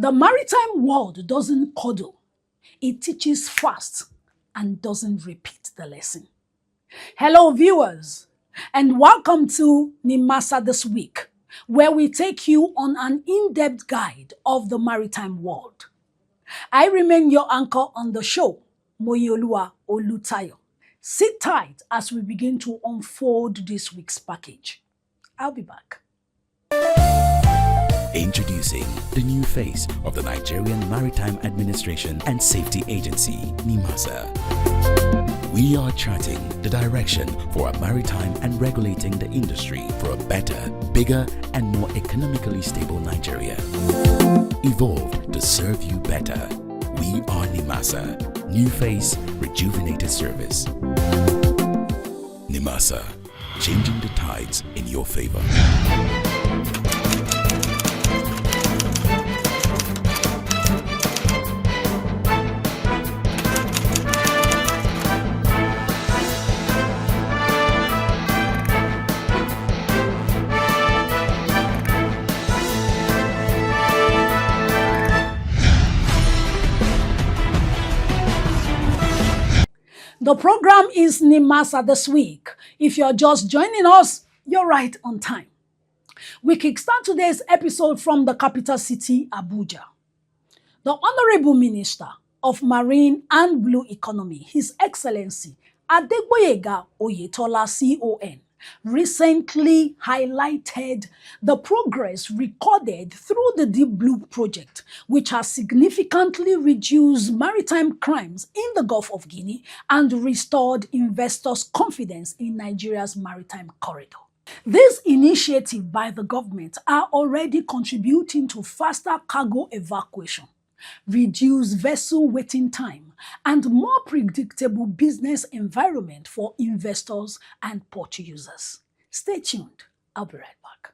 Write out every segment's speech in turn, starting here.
The maritime world doesn't coddle. It teaches fast and doesn't repeat the lesson. Hello, viewers, and welcome to Nimasa This Week, where we take you on an in-depth guide of the maritime world. I remain your anchor on the show, Moyolua Olutayo. Sit tight as we begin to unfold this week's package. I'll be back. Introducing the new face of the Nigerian Maritime Administration and Safety Agency, Nimasa. We are charting the direction for a maritime and regulating the industry for a better, bigger, and more economically stable Nigeria. Evolved to serve you better. We are Nimasa. New face, rejuvenated service. Nimasa, changing the tides in your favor. The program is Nimasa This Week. If you're just joining us, you're right on time. We kickstart today's episode from the capital city, Abuja. The Honorable Minister of Marine and Blue Economy, His Excellency Adegboyega Oyetola CON, recently highlighted the progress recorded through the Deep Blue project, which has significantly reduced maritime crimes in the Gulf of Guinea and restored investors' confidence in Nigeria's maritime corridor. This initiative by the government are already contributing to faster cargo evacuation, reduced vessel waiting time, and more predictable business environment for investors and port users. Stay tuned. I'll be right back.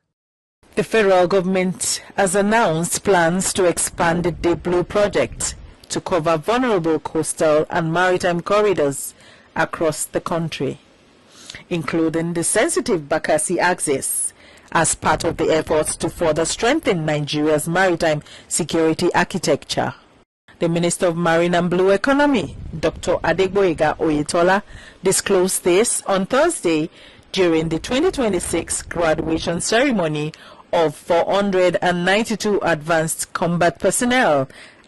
The federal government has announced plans to expand the Deep Blue project to cover vulnerable coastal and maritime corridors across the country, including the sensitive Bakassi axis, as part of the efforts to further strengthen Nigeria's maritime security architecture. The Minister of Marine and Blue Economy, Dr. Adegboyega Oyetola, disclosed this on Thursday during the 2026 graduation ceremony of 492 advanced combat personnel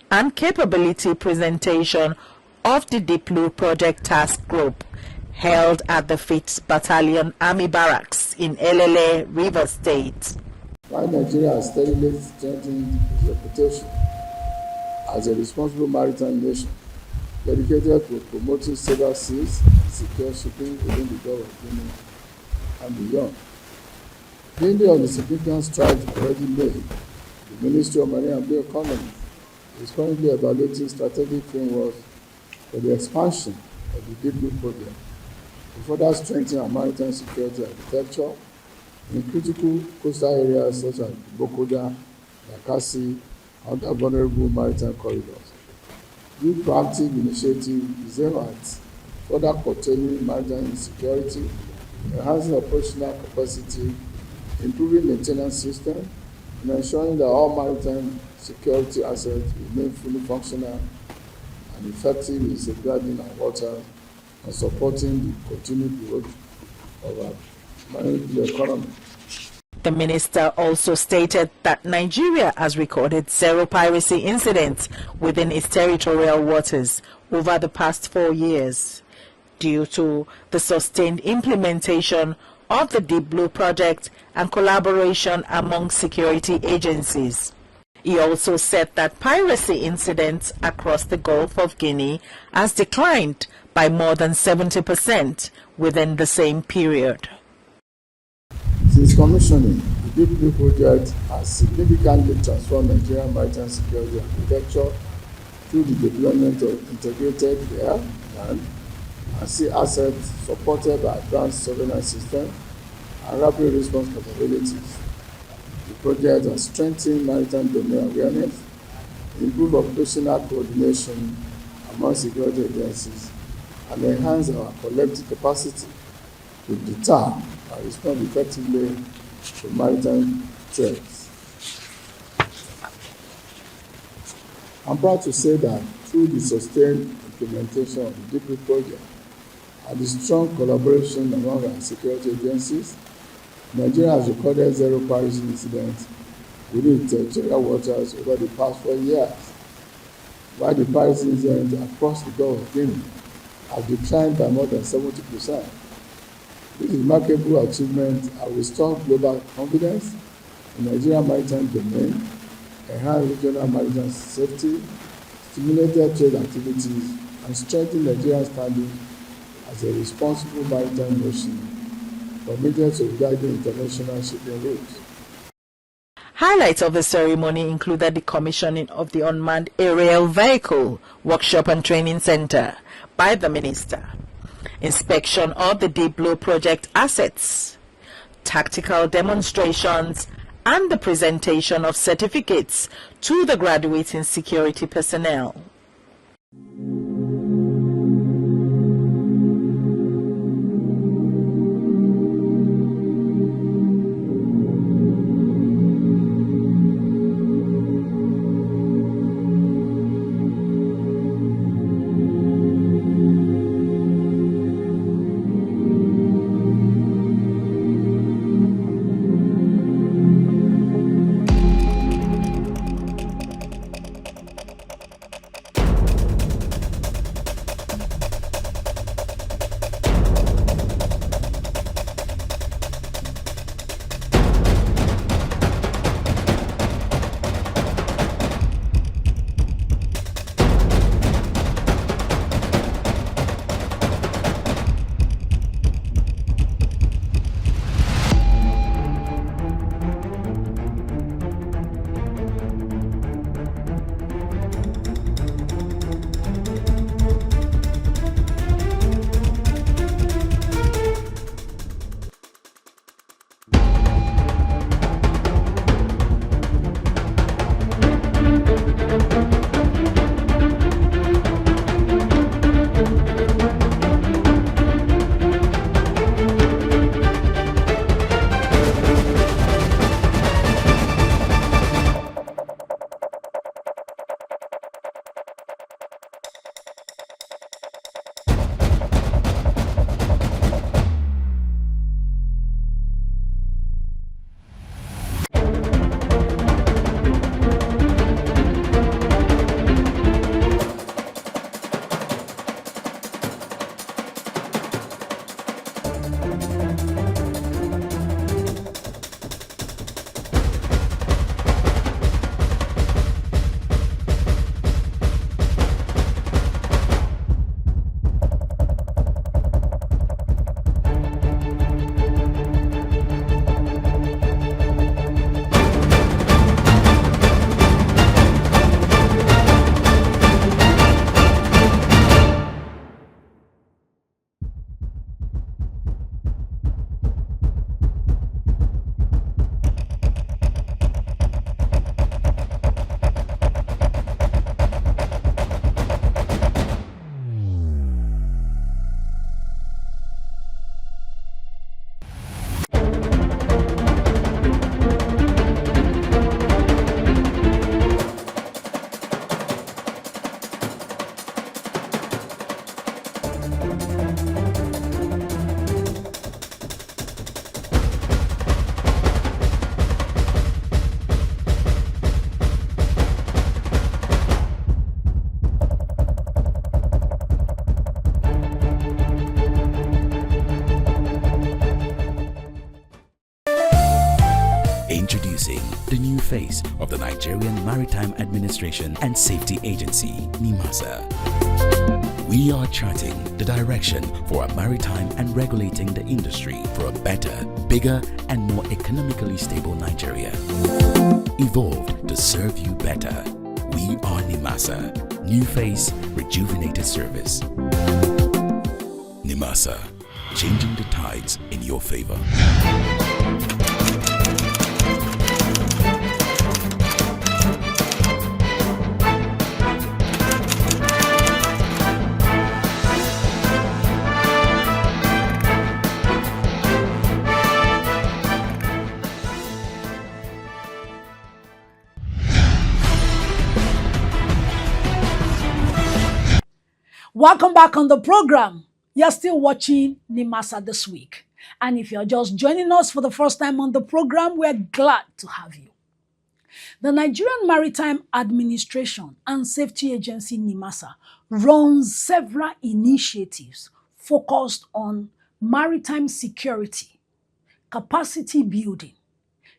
and capability presentation of the Deep Blue Project Task Group held at the 5th Battalion Army Barracks in Elele, Rivers State. While Nigeria has steadily strengthened its reputation as a responsible maritime nation, dedicated to promoting safer seas and secure shipping within the Gulf of Guinea and beyond. Building on the significant strides already made, the Ministry of Marine and Blue Economy is currently evaluating strategic frameworks for the expansion of the Deep Blue project to further strengthen our maritime security architecture in critical coastal areas such as Bokoda, Bakassi, and other vulnerable maritime corridors. This proactive initiative is aimed at further curtailing maritime insecurity, enhancing operational capacity, improving maintenance system, and ensuring that all maritime security assets remain fully functional and effective in safeguarding our waters and supporting the continued growth of our marine economy. The minister also stated that Nigeria has recorded 0 piracy incidents within its territorial waters over the past 4 years, due to the sustained implementation of the Deep Blue project and collaboration among security agencies. He also said that piracy incidents across the Gulf of Guinea has declined by more than 70% within the same period. Since commissioning, the Deep Blue project has significantly transformed Nigerian maritime security architecture through the development of integrated air, land, and sea assets supported by advanced surveillance systems and rapid response capabilities. The project has strengthened maritime domain awareness, improved operational coordination among security agencies, and enhanced our collective capacity to deter and respond effectively to maritime threats. I'm proud to say that through the sustained implementation of the DP project and the strong collaboration among our security agencies, Nigeria has recorded zero piracy incidents within its territorial waters over the past 4 years, while the piracy incidents across the Gulf of Guinea have declined by more than 70%. This remarkable achievement has restored global confidence in Nigerian maritime domain, enhanced regional maritime safety, stimulated trade activities, and strengthened Nigeria's standing as a responsible maritime nation committed to guiding international shipping routes. Highlights of the ceremony included the commissioning of the Unmanned Aerial Vehicle Workshop and Training Center by the Minister, inspection of the Deep Blue project assets, tactical demonstrations, and the presentation of certificates to the graduating security personnel. Introducing the new face of the Nigerian Maritime Administration and Safety Agency, Nimasa. We are charting the direction for a maritime and regulating the industry for a better, bigger, and more economically stable Nigeria. Evolved to serve you better. We are Nimasa. New face, rejuvenated service. Nimasa, changing the tides in your favor. Welcome back on the program. You're still watching Nimasa this week. And if you're just joining us for the first time on the program, we're glad to have you. The Nigerian Maritime Administration and Safety Agency Nimasa runs several initiatives focused on maritime security, capacity building,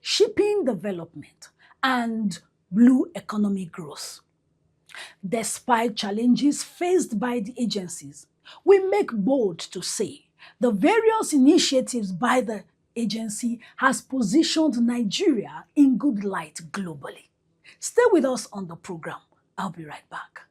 shipping development, and blue economic growth. Despite challenges faced by the agencies, we make bold to say the various initiatives by the agency has positioned Nigeria in good light globally. Stay with us on the program. I'll be right back.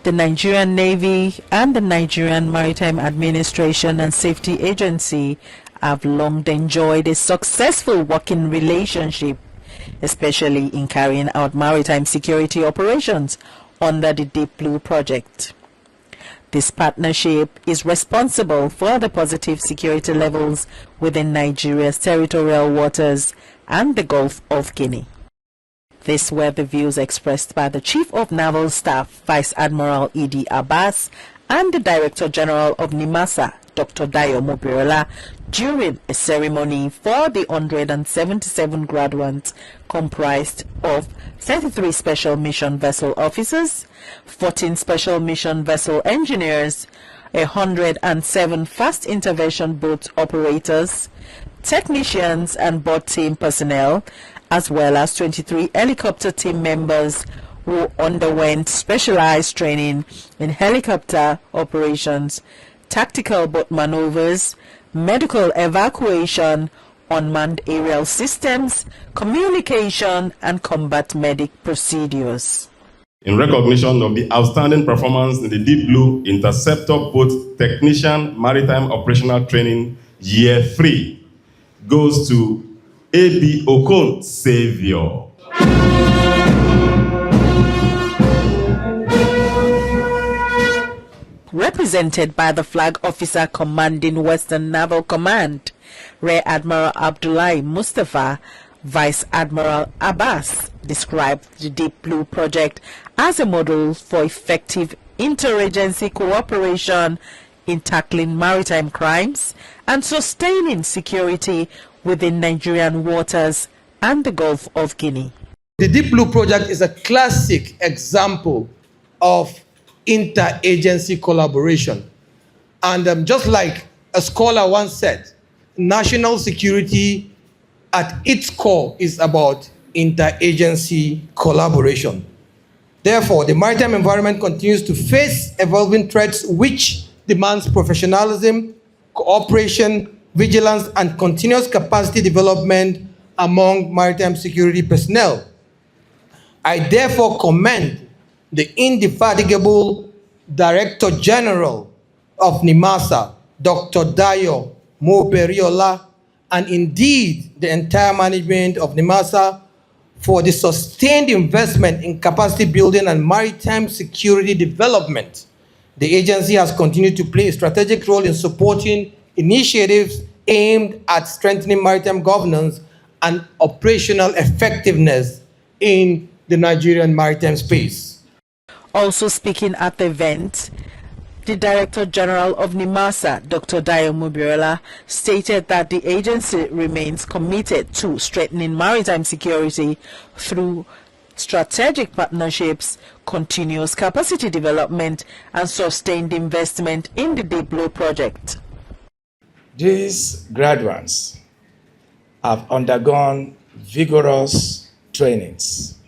The Nigerian Navy and the Nigerian Maritime Administration and Safety Agency have long enjoyed a successful working relationship, especially in carrying out maritime security operations under the Deep Blue project. This partnership is responsible for the positive security levels within Nigeria's territorial waters and the Gulf of Guinea. These were the views expressed by the Chief of Naval Staff, Vice Admiral E.D. Abbas, and the Director General of Nimasa, Dr. Dayo Mobiriola, during a ceremony for the 177 graduates comprised of 33 Special Mission Vessel officers, 14 Special Mission Vessel engineers, 107 Fast Intervention Boat operators, technicians and board team personnel, as well as 23 helicopter team members who underwent specialized training in helicopter operations, tactical boat maneuvers, medical evacuation, unmanned aerial systems, communication, and combat medic procedures. In recognition of the outstanding performance in the Deep Blue Interceptor Boat Technician Maritime Operational Training Year 3 goes to A.B. Okon Savior. Represented by the Flag Officer commanding Western Naval Command, Rear Admiral Abdullahi Mustafa, Vice Admiral Abbas described the Deep Blue project as a model for effective interagency cooperation in tackling maritime crimes and sustaining security within Nigerian waters and the Gulf of Guinea. The Deep Blue project is a classic example of interagency collaboration. And just like a scholar once said, national security at its core is about interagency collaboration. Therefore, the maritime environment continues to face evolving threats which demands professionalism, cooperation, vigilance, and continuous capacity development among maritime security personnel. I therefore commend the indefatigable Director General of Nimasa, Dr. Dayo Mobiriola, and indeed the entire management of Nimasa for the sustained investment in capacity building and maritime security development. The agency has continued to play a strategic role in supporting initiatives aimed at strengthening maritime governance and operational effectiveness in the Nigerian maritime space. Also speaking at the event, the Director General of Nimasa, Dr. Dayo Mobiriola, stated that the agency remains committed to strengthening maritime security through strategic partnerships, continuous capacity development, and sustained investment in the Deep Blue project. These graduates have undergone vigorous trainings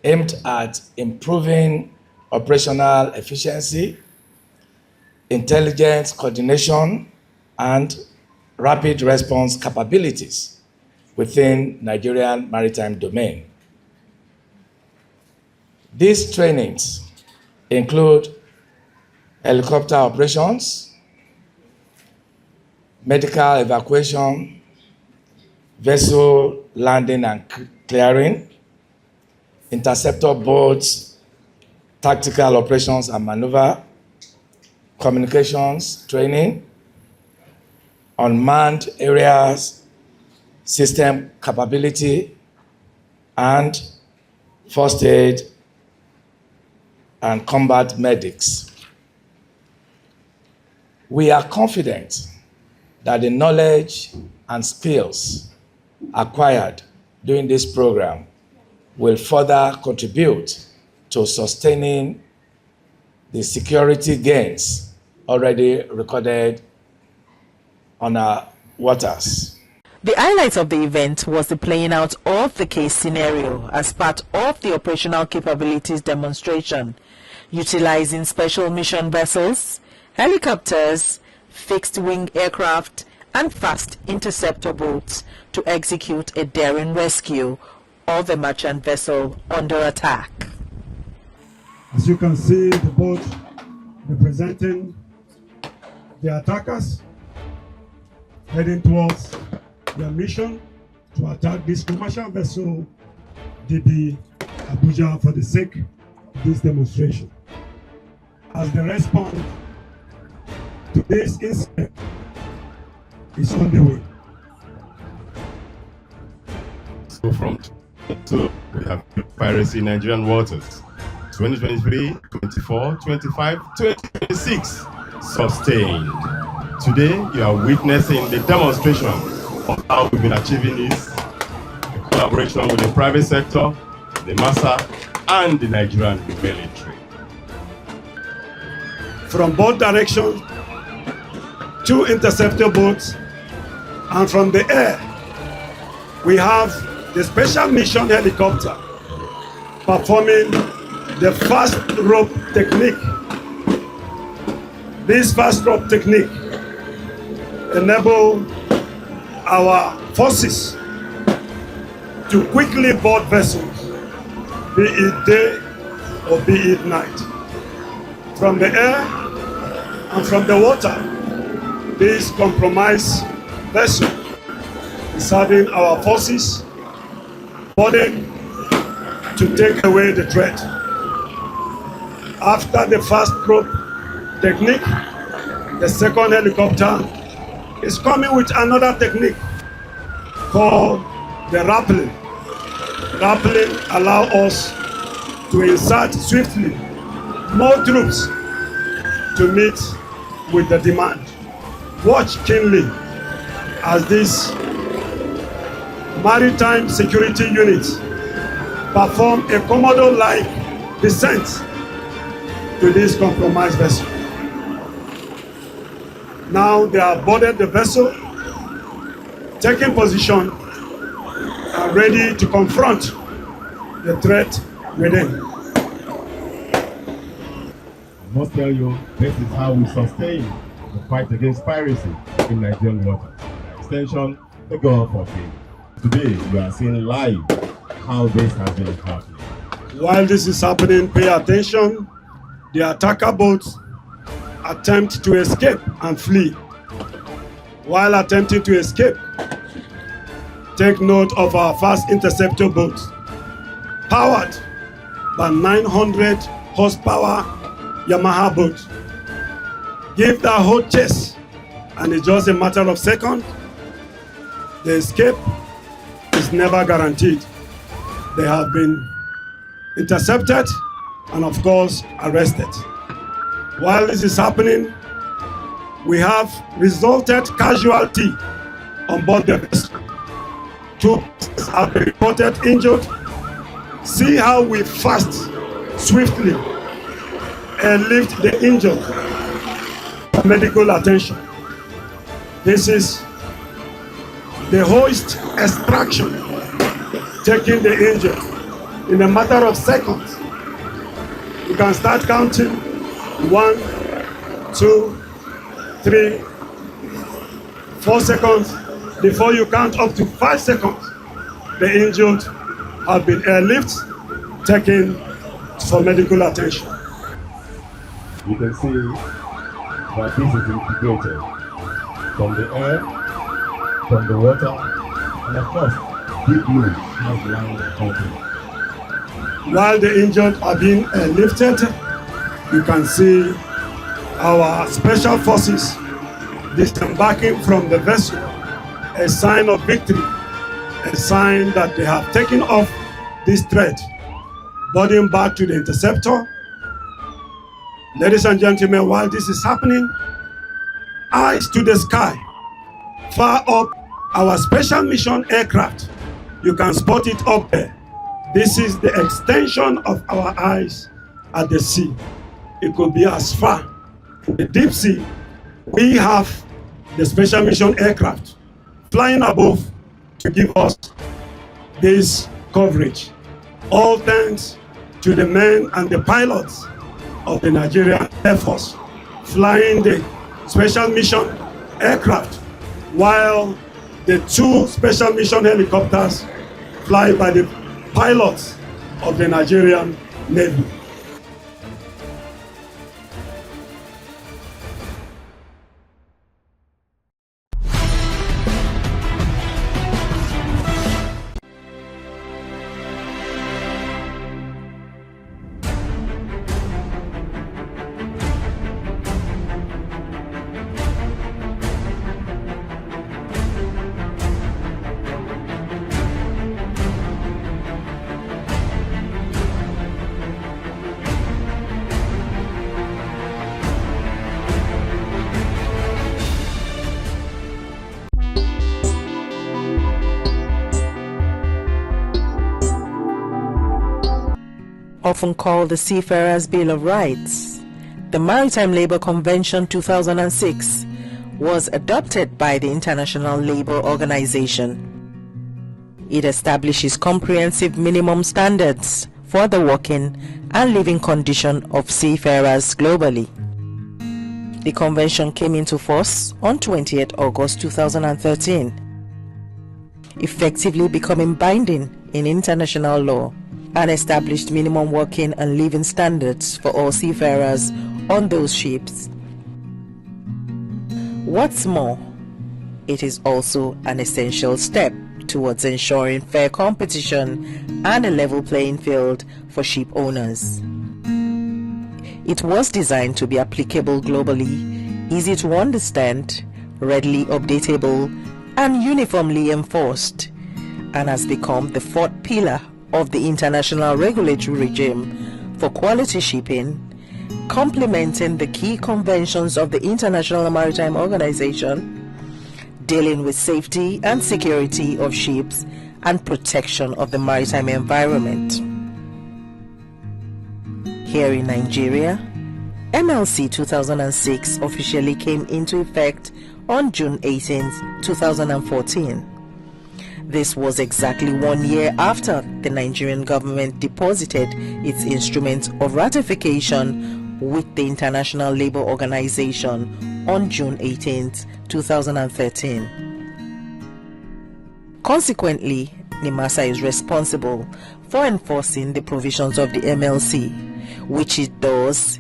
aimed at improving operational efficiency, intelligence coordination, and rapid response capabilities within Nigerian maritime domain. These trainings include helicopter operations, medical evacuation, vessel landing and clearing, interceptor boats, tactical operations and maneuver, communications training, unmanned areas, system capability, and first aid and combat medics. We are confident that the knowledge and skills acquired during this program will further contribute to sustaining the security gains already recorded on our waters. The highlight of the event was the playing out of the case scenario as part of the operational capabilities demonstration, utilizing special mission vessels, helicopters, fixed-wing aircraft, and fast interceptor boats to execute a daring rescue of a merchant vessel under attack. As you can see, the boat representing the attackers heading towards their mission to attack this commercial vessel, DB Abuja, for the sake of this demonstration. As the response to this incident is on the way. So we have piracy in Nigerian waters. 2023, 24, 25, 2026, sustained. Today, you are witnessing the demonstration of how we've been achieving this in collaboration with the private sector, the Nimasa, and the Nigerian military. From both directions, 2 interceptor boats, and from the air, we have the special mission helicopter performing the fast rope technique. This fast rope technique enable our forces to quickly board vessels, be it day or be it night. From the air and from the water, this compromised vessel is serving our forces boarded to take away the threat. After the fast rope technique, the second helicopter is coming with another technique called the rappelling. Rappelling allows us to insert swiftly more troops to meet with the demand. Watch keenly as this maritime security unit perform a Commodore-like descent to this compromised vessel. Now they have boarded the vessel, taking position, and ready to confront the threat within. I must tell you, this is how we sustain the fight against piracy in Nigerian waters. By extension, the Gulf of Guinea. Today, we are seeing live how this has been happening. While this is happening, pay attention. The attacker boats attempt to escape and flee. While attempting to escape, take note of our fast interceptor boats, powered by 900 horsepower Yamaha boats. Give that whole chase, and it's just a matter of seconds. The escape is never guaranteed. They have been intercepted and, of course, arrested. While this is happening, we have resulted casualty on board the vessel. 2 have been reported injured. See how we fast, swiftly, lift the injured for medical attention. This is the hoist extraction, taking the injured in a matter of seconds. You can start counting 1, 2, 3, 4 seconds. Before you count up to 5 seconds, the injured have been airlifted, taken for medical attention. You can see that this is integrated from the air, from the water, and of course, Deep Blue has land company. While the injured are being lifted, you can see our special forces disembarking from the vessel, a sign of victory, a sign that they have taken off this threat, boarding back to the interceptor. Ladies and gentlemen, while this is happening, eyes to the sky, far up, our special mission aircraft. You can spot it up there. This is the extension of our eyes at the sea. It could be as far in the deep sea. We have the special mission aircraft flying above to give us this coverage. All thanks to the men and the pilots of the Nigerian Air Force flying the special mission aircraft, while the 2 special mission helicopters fly by the pilots of the Nigerian Navy. Often called the Seafarers' Bill of Rights, the Maritime Labour Convention 2006 was adopted by the International Labour Organization. It establishes comprehensive minimum standards for the working and living condition of seafarers globally. The convention came into force on 28 August 2013, effectively becoming binding in international law, and established minimum working and living standards for all seafarers on those ships. What's more, it is also an essential step towards ensuring fair competition and a level playing field for ship owners. It was designed to be applicable globally, easy to understand, readily updatable, and uniformly enforced, and has become the 4th pillar of the international regulatory regime for quality shipping, complementing the key conventions of the International Maritime Organization, dealing with safety and security of ships and protection of the maritime environment. Here in Nigeria, MLC 2006 officially came into effect on June 18, 2014. This was exactly 1 year after the Nigerian government deposited its instrument of ratification with the International Labour Organization on June 18, 2013. Consequently, Nimasa is responsible for enforcing the provisions of the MLC, which it does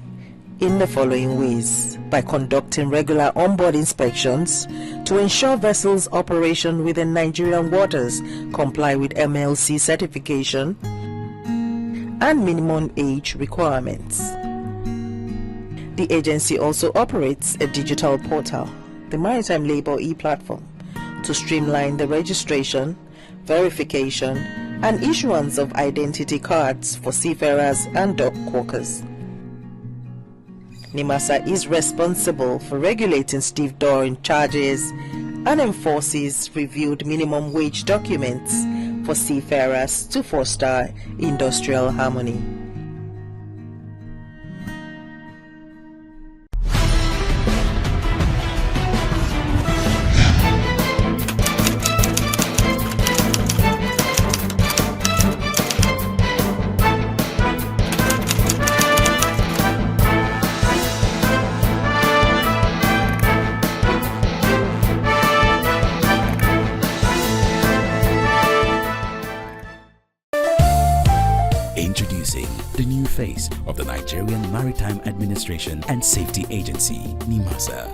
in the following ways: by conducting regular onboard inspections to ensure vessels' operation within Nigerian waters comply with MLC certification and minimum age requirements. The agency also operates a digital portal, the Maritime Labour e-platform, to streamline the registration, verification, and issuance of identity cards for seafarers and dock workers. Nimasa is responsible for regulating stevedoring charges and enforces reviewed minimum wage documents for seafarers to foster industrial harmony. Introducing the new face of the Nigerian Maritime Administration and Safety Agency, Nimasa.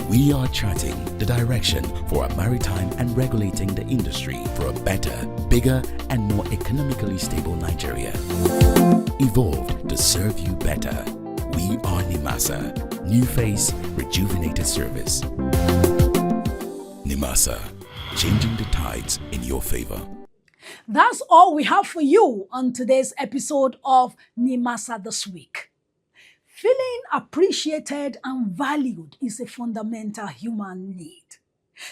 We are charting the direction for our maritime and regulating the industry for a better, bigger and more economically stable Nigeria. Evolved to serve you better. We are Nimasa. New face, rejuvenated service. Nimasa, changing the tides in your favor. That's all we have for you on today's episode of Nimasa This Week. Feeling appreciated and valued is a fundamental human need.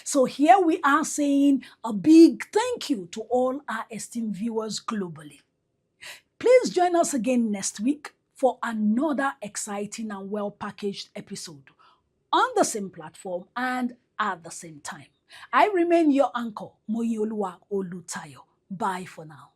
So here we are saying a big thank you to all our esteemed viewers globally. Please join us again next week for another exciting and well-packaged episode on the same platform and at the same time. I remain your anchor, Moyioluwa Olutayo. Bye for now.